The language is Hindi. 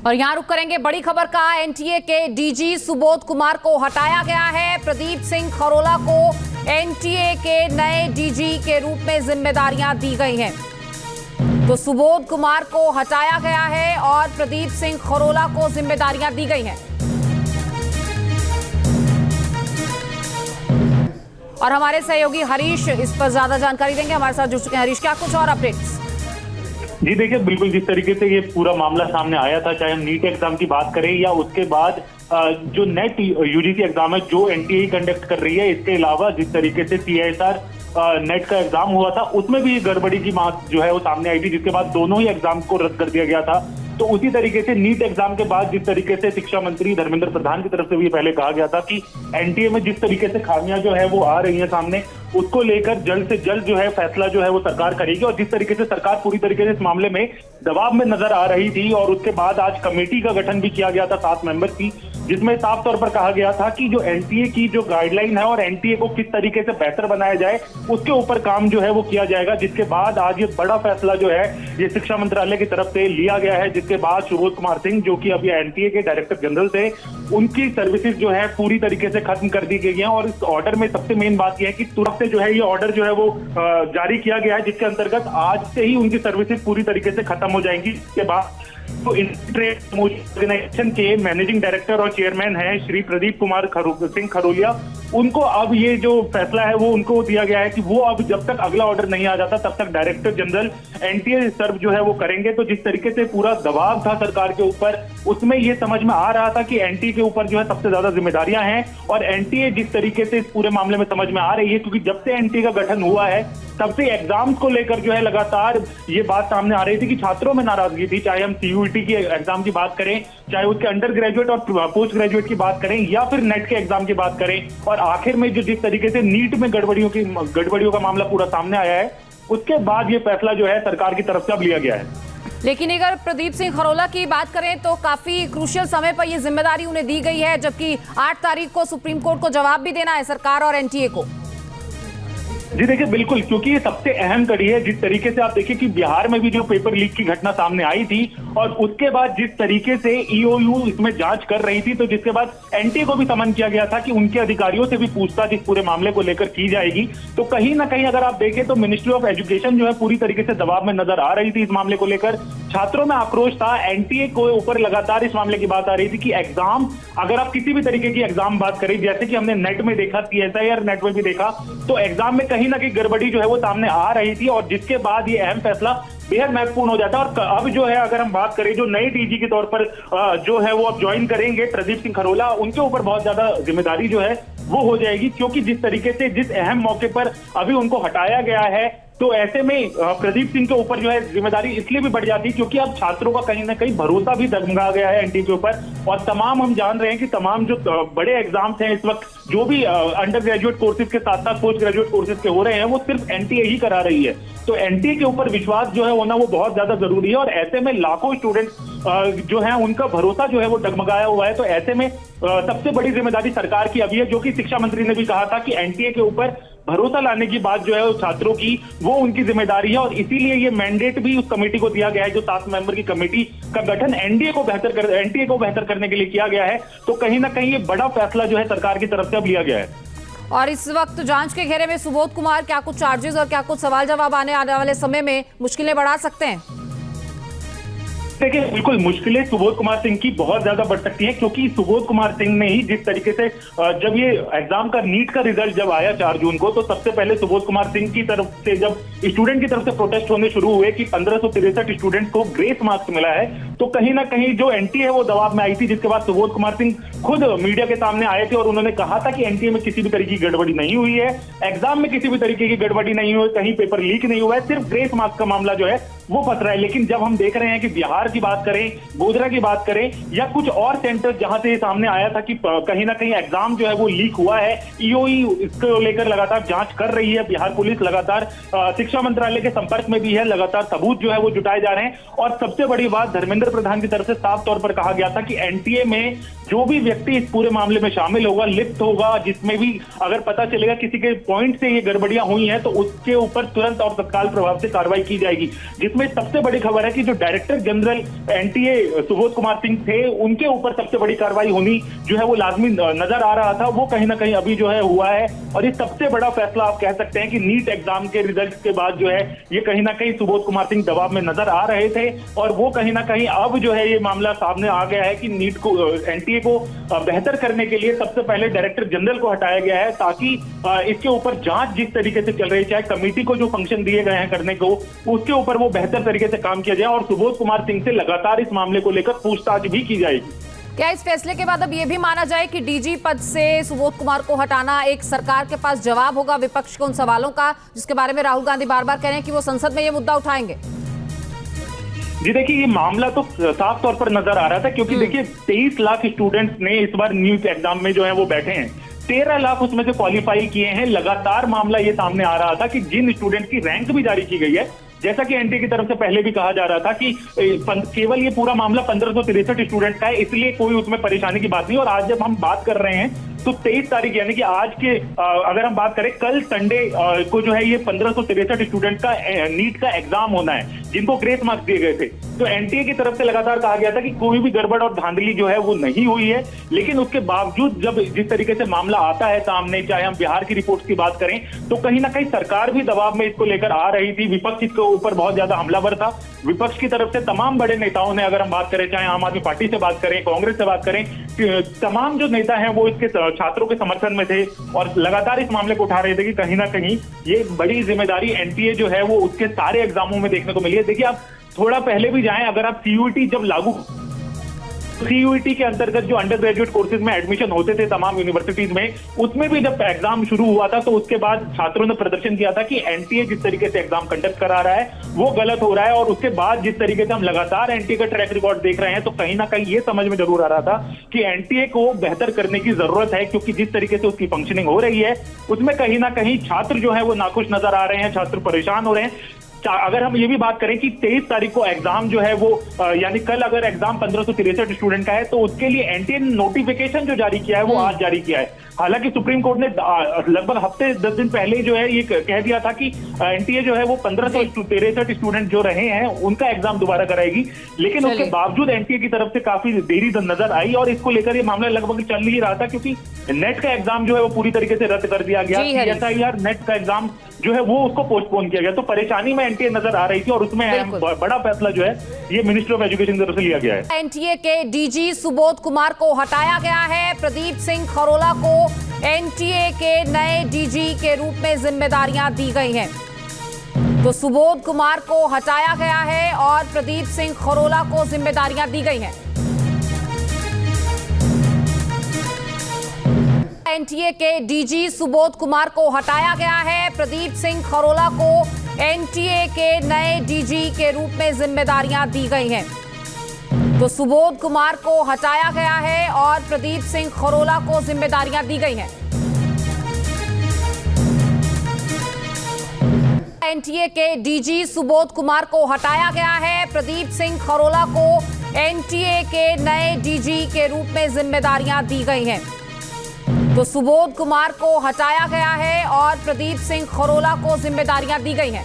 और यहाँ रुक करेंगे बड़ी खबर का। एनटीए के डीजी सुबोध कुमार को हटाया गया है। प्रदीप सिंह खरोला को एनटीए के नए डीजी के रूप में जिम्मेदारियां दी गई हैं। तो सुबोध कुमार को हटाया गया है और प्रदीप सिंह खरोला को जिम्मेदारियां दी गई हैं। और हमारे सहयोगी हरीश इस पर ज्यादा जानकारी देंगे, हमारे साथ जुड़ चुके हैं। हरीश, क्या कुछ और अपडेट्स? जी देखिए, बिल्कुल जिस तरीके से ये पूरा मामला सामने आया था, चाहे हम नीट एग्जाम की बात करें या उसके बाद जो नेट यूजीसी एग्जाम है जो एनटीए कंडक्ट कर रही है, इसके अलावा जिस तरीके से सीएसआर नेट का एग्जाम हुआ था उसमें भी गड़बड़ी की बात जो है वो सामने आई थी, जिसके बाद दोनों ही एग्जाम को रद्द कर दिया गया था। तो उसी तरीके से नीट एग्जाम के बाद जिस तरीके से शिक्षा मंत्री धर्मेंद्र प्रधान की तरफ से भी पहले कहा गया था कि एनटीए में जिस तरीके से खामियां जो है वो आ रही हैं सामने, उसको लेकर जल्द से जल्द जो है फैसला जो है वो सरकार करेगी। और जिस तरीके से सरकार पूरी तरीके से इस मामले में दबाव में नजर आ रही थी, और उसके बाद आज कमेटी का गठन भी किया गया था 7 मेंबर की, जिसमें साफ तौर पर कहा गया था कि जो एनटीए की जो गाइडलाइन है और एनटीए को किस तरीके से बेहतर बनाया जाए उसके ऊपर काम जो है वो किया जाएगा। जिसके बाद आज ये बड़ा फैसला जो है ये शिक्षा मंत्रालय की तरफ से लिया गया है, जिसके बाद सुबोध कुमार सिंह जो कि अभी एनटीए के डायरेक्टर जनरल थे, उनकी सर्विसेज जो है पूरी तरीके से खत्म कर दी गई हैं। और इस ऑर्डर में सबसे मेन बात यह है कि तुरंत से जो है ये ऑर्डर जो है वो जारी किया गया है, जिसके अंतर्गत आज से ही उनकी सर्विसेज पूरी तरीके से खत्म हो जाएंगी। इसके बाद तो इंटरेस्ट ऑर्गेनाइजेशन के मैनेजिंग डायरेक्टर और चेयरमैन हैं श्री प्रदीप कुमार सिंह खरोलिया, उनको अब ये जो फैसला है वो उनको दिया गया है कि वो अब जब तक अगला ऑर्डर नहीं आ जाता तब तक डायरेक्टर जनरल एनटीए सर्व जो है वो करेंगे। तो जिस तरीके से पूरा दबाव था सरकार के ऊपर, उसमें ये समझ में आ रहा था कि एनटीए के ऊपर जो है सबसे ज्यादा जिम्मेदारियां हैं। और एनटीए जिस तरीके से इस पूरे मामले में समझ में आ रही है, क्योंकि जब से एनटीए का गठन हुआ है तब से एग्जाम्स को लेकर जो है लगातार ये बात सामने आ रही थी कि छात्रों में नाराजगी थी, चाहे हम सीयूईटी की एग्जाम की बात करें, चाहे उसके अंडर ग्रेजुएट और पोस्ट ग्रेजुएट की बात करें, या फिर नेट के एग्जाम की बात करें। और आखिर में जो जिस तरीके से नीट में गड़बड़ियों का मामला पूरा सामने आया है, उसके बाद ये फैसला जो है सरकार की तरफ से अब लिया गया है। लेकिन अगर प्रदीप सिंह खरोला की बात करें तो काफी क्रूशियल समय पर यह जिम्मेदारी उन्हें दी गई है, जबकि 8 तारीख को सुप्रीम कोर्ट को जवाब भी देना है सरकार और एनटीए को। जी देखिए, बिल्कुल, क्योंकि ये सबसे अहम कड़ी है। जिस तरीके से आप देखिए कि बिहार में भी जो पेपर लीक की घटना सामने आई थी, और उसके बाद जिस तरीके से ईओयू इसमें जांच कर रही थी, तो जिसके बाद एनटीए को भी समन किया गया था कि उनके अधिकारियों से भी पूछताछ इस पूरे मामले को लेकर की जाएगी। तो कहीं ना कहीं अगर आप देखें तो मिनिस्ट्री ऑफ एजुकेशन जो है पूरी तरीके से दबाव में नजर आ रही थी इस मामले को लेकर। छात्रों में आक्रोश था, एनटीए को ऊपर लगातार इस मामले की बात आ रही थी कि एग्जाम, अगर आप किसी भी तरीके की एग्जाम बात करें, जैसे कि हमने नेट में देखा, सीएसआईआर नेट में भी देखा, तो एग्जाम में कहीं ना कहीं गड़बड़ी जो है वो सामने आ रही थी। और जिसके बाद ये अहम फैसला बेहद महत्वपूर्ण हो जाता है। और अब जो है अगर हम बात करें जो नए डीजी के तौर पर जो है वो अब ज्वाइन करेंगे प्रदीप सिंह खरोला, उनके ऊपर बहुत ज्यादा जिम्मेदारी जो है वो हो जाएगी, क्योंकि जिस तरीके से जिस अहम मौके पर अभी उनको हटाया गया है, तो ऐसे में प्रदीप सिंह के ऊपर जो है जिम्मेदारी इसलिए भी बढ़ जाती है क्योंकि अब छात्रों का कहीं ना कहीं भरोसा भी डगमगा गया है एनटीए के ऊपर। और तमाम हम जान रहे हैं कि तमाम जो बड़े एग्जाम्स हैं इस वक्त, जो भी अंडर ग्रेजुएट कोर्सेज के साथ साथ पोस्ट ग्रेजुएट कोर्सेज के हो रहे हैं, वो सिर्फ एनटीए ही करा रही है। तो एनटीए के ऊपर विश्वास जो है होना वो बहुत ज्यादा जरूरी है। और ऐसे में लाखों स्टूडेंट्स जो है उनका भरोसा जो है वो डगमगाया हुआ है। तो ऐसे में सबसे बड़ी जिम्मेदारी सरकार की अभी है, जो कि शिक्षा मंत्री ने भी कहा था कि एनटीए के ऊपर भरोसा लाने की बात जो है छात्रों की, वो उनकी जिम्मेदारी है। और इसीलिए ये मैंडेट भी उस कमेटी को दिया गया है, जो 7 मेंबर की कमेटी का गठन एनटीए को बेहतर करने के लिए किया गया है। तो कहीं ना कहीं ये बड़ा फैसला जो है सरकार की तरफ से अब लिया गया है। और इस वक्त जांच के घेरे में सुबोध कुमार, क्या कुछ चार्जेस और क्या कुछ सवाल जवाब आने वाले समय में मुश्किलें बढ़ा सकते हैं? देखिए, बिल्कुल मुश्किलें सुबोध कुमार सिंह की बहुत ज्यादा बढ़ सकती है, क्योंकि सुबोध कुमार सिंह ने ही जिस तरीके से जब ये एग्जाम का नीट का रिजल्ट जब आया 4 जून को, तो सबसे पहले सुबोध कुमार सिंह की तरफ से जब स्टूडेंट की तरफ से प्रोटेस्ट होने शुरू हुए कि 1563 स्टूडेंट को ग्रेस मार्क्स मिला है, तो कहीं ना कहीं जो एनटीए है वो दबाव में आई थी। जिसके बाद सुबोध कुमार सिंह खुद मीडिया के सामने आए थे और उन्होंने कहा था कि एनटीए में किसी भी तरीके की गड़बड़ी नहीं हुई है, एग्जाम में किसी भी तरीके की गड़बड़ी नहीं हुई, कहीं पेपर लीक नहीं हुआ है, सिर्फ ग्रेस मार्क्स का मामला जो है वो फंस रहा है। लेकिन जब हम देख रहे हैं कि बिहार की बात करें, गोधरा की बात करें, या कुछ और सेंटर जहां से सामने आया था कि कहीं ना कहीं एग्जाम जो है वो लीक हुआ है, ईओई इसको लेकर लगातार जांच कर रही है, बिहार पुलिस लगातार शिक्षा मंत्रालय के संपर्क में भी है, लगातार सबूत जो है वो जुटाए जा रहे हैं। और सबसे बड़ी बात, धर्मेंद्र प्रधान की तरफ से साफ तौर पर कहा गया था कि एनटीए में जो भी व्यक्ति इस पूरे मामले में शामिल होगा, लिप्त होगा, जिसमें भी अगर पता चलेगा किसी के पॉइंट से ये गड़बड़ियां हुई हैं, तो उसके ऊपर तुरंत और तत्काल प्रभाव से कार्रवाई की जाएगी। जिसमें सबसे बड़ी खबर है कि जो director general general NTA Subodh Kumar Singh थे, उनके ऊपर सबसे बड़ी कार्रवाई होनी जो है वो लाजमी नजर आ रहा था, वो कहीं ना कहीं अभी जो है हुआ है। और ये सबसे बड़ा फैसला आप कह सकते हैं कि नीट एग्जाम के रिजल्ट के बाद जो है ये कहीं ना कहीं सुबोध कुमार सिंह दबाव में नजर आ रहे थे, और वो कहीं ना कहीं अब जो है ये मामला सामने आ गया है कि नीट को एनटीए को बेहतर करने के लिए सबसे पहले डायरेक्टर जनरल को हटाया गया है, ताकि इसके ऊपर जांच जिस तरीके से चल रही है, चाहे कमेटी को जो फंक्शन दिए गए हैं करने को, उसके ऊपर वो बेहतर तरीके से काम किया जाए और सुबोध कुमार सिंह से लगातार इस मामले को लेकर पूछताछ भी की जाएगी। क्या इस फैसले के बाद अब ये भी माना जाए कि डीजी पद से सुबोध कुमार को हटाना एक सरकार के पास जवाब होगा विपक्ष के उन सवालों का, जिसके बारे में राहुल गांधी बार बार कह रहे हैं कि वो संसद में ये मुद्दा उठाएंगे? जी देखिए, ये मामला तो साफ तौर पर नजर आ रहा था, क्योंकि देखिए 23 लाख स्टूडेंट्स ने इस बार नीट एग्जाम में जो है वो बैठे हैं, 13 लाख उसमें से क्वालिफाई किए हैं। लगातार मामला ये सामने आ रहा था कि जिन स्टूडेंट की रैंक भी जारी की गई है, जैसा कि एनटीए की तरफ से पहले भी कहा जा रहा था कि केवल ये पूरा मामला 1563 स्टूडेंट का है, इसलिए कोई उसमें परेशानी की बात नहीं। और आज जब हम बात कर रहे हैं तो 23 तारीख यानी कि आज के अगर हम बात करें कल संडे को जो है ये 1563 स्टूडेंट का नीट का एग्जाम होना है, जिनको ग्रेस मार्क्स दिए गए थे। तो एनटीए की तरफ से लगातार कहा गया था कि कोई भी गड़बड़ और धांधली जो है वो नहीं हुई है, लेकिन उसके बावजूद जब जिस तरीके से मामला आता है सामने, चाहे हम बिहार की रिपोर्ट की बात करें, तो कहीं ना कहीं सरकार भी दबाव में इसको लेकर आ रही थी। विपक्ष इसके ऊपर बहुत ज्यादा हमलावर था। विपक्ष की तरफ से तमाम बड़े नेताओं ने, अगर हम बात करें, चाहे आम आदमी पार्टी से बात करें, कांग्रेस से बात करें, तमाम जो नेता हैं वो इसके छात्रों के समर्थन में थे और लगातार इस मामले को उठा रहे थे कि कहीं ना कहीं ये बड़ी जिम्मेदारी एनटीए जो है वो उसके सारे एग्जामों में देखने को मिली है। देखिए, आप थोड़ा पहले भी जाएं, अगर आप सीयूईटी जब लागू, सीयूईटी के अंतर्गत जो अंडर ग्रेजुएट कोर्सेज में एडमिशन होते थे तमाम यूनिवर्सिटीज में, उसमें भी जब एग्जाम शुरू हुआ था तो उसके बाद छात्रों ने प्रदर्शन किया था कि एनटीए जिस तरीके से एग्जाम कंडक्ट करा रहा है वो गलत हो रहा है। और उसके बाद जिस तरीके से हम लगातार एनटीए का ट्रैक रिकॉर्ड देख रहे हैं, तो कहीं ना कहीं ये समझ में जरूर आ रहा था कि एनटीए को बेहतर करने की जरूरत है, क्योंकि जिस तरीके से उसकी फंक्शनिंग हो रही है उसमें कहीं ना कहीं छात्र जो है वो नाखुश नजर आ रहे हैं, छात्र परेशान हो रहे हैं। अगर हम ये भी बात करें कि 23 तारीख को एग्जाम जो है वो यानी कल अगर एग्जाम 1563 स्टूडेंट का है, तो उसके लिए एनटीए ने नोटिफिकेशन जो जारी किया है वो आज जारी किया है। हालांकि सुप्रीम कोर्ट ने लगभग हफ्ते 10 दिन पहले जो है ये कह दिया था कि एनटीए जो है वो 1563 स्टूडेंट जो रहे हैं उनका एग्जाम दोबारा कराएगी, लेकिन उसके बावजूद एनटीए की तरफ से काफी देरी नजर आई और इसको लेकर ये मामला लगभग चल ही रहा था, क्योंकि नेट का एग्जाम जो है वो पूरी तरीके से रद्द कर दिया गया। PSIR नेट का एग्जाम जो है वो उसको पोस्टपोन किया गया, तो परेशानी में एनटीए नजर आ रही थी और उसमें बड़ा फैसला जो है ये मिनिस्ट्री ऑफ एजुकेशन की तरफ से लिया गया है। एनटीए के डीजी सुबोध कुमार को हटाया गया है। प्रदीप सिंह खरोला को एनटीए के नए डीजी के रूप में जिम्मेदारियां दी गई हैं। तो सुबोध कुमार को हटाया गया है और प्रदीप सिंह खरोला को जिम्मेदारियां दी गई हैं। एनटीए के डीजी सुबोध कुमार को हटाया गया है। प्रदीप सिंह खरोला को एनटीए के नए डीजी के रूप में जिम्मेदारियां दी गई हैं। तो सुबोध कुमार को हटाया गया है और प्रदीप सिंह खरोला को जिम्मेदारियां दी गई हैं। एनटीए के डीजी सुबोध कुमार को हटाया गया है। प्रदीप सिंह खरोला को एनटीए के नए डीजी के रूप में जिम्मेदारियां दी गई हैं। तो सुबोध कुमार को हटाया गया है और प्रदीप सिंह खरोला को जिम्मेदारियां दी गई हैं।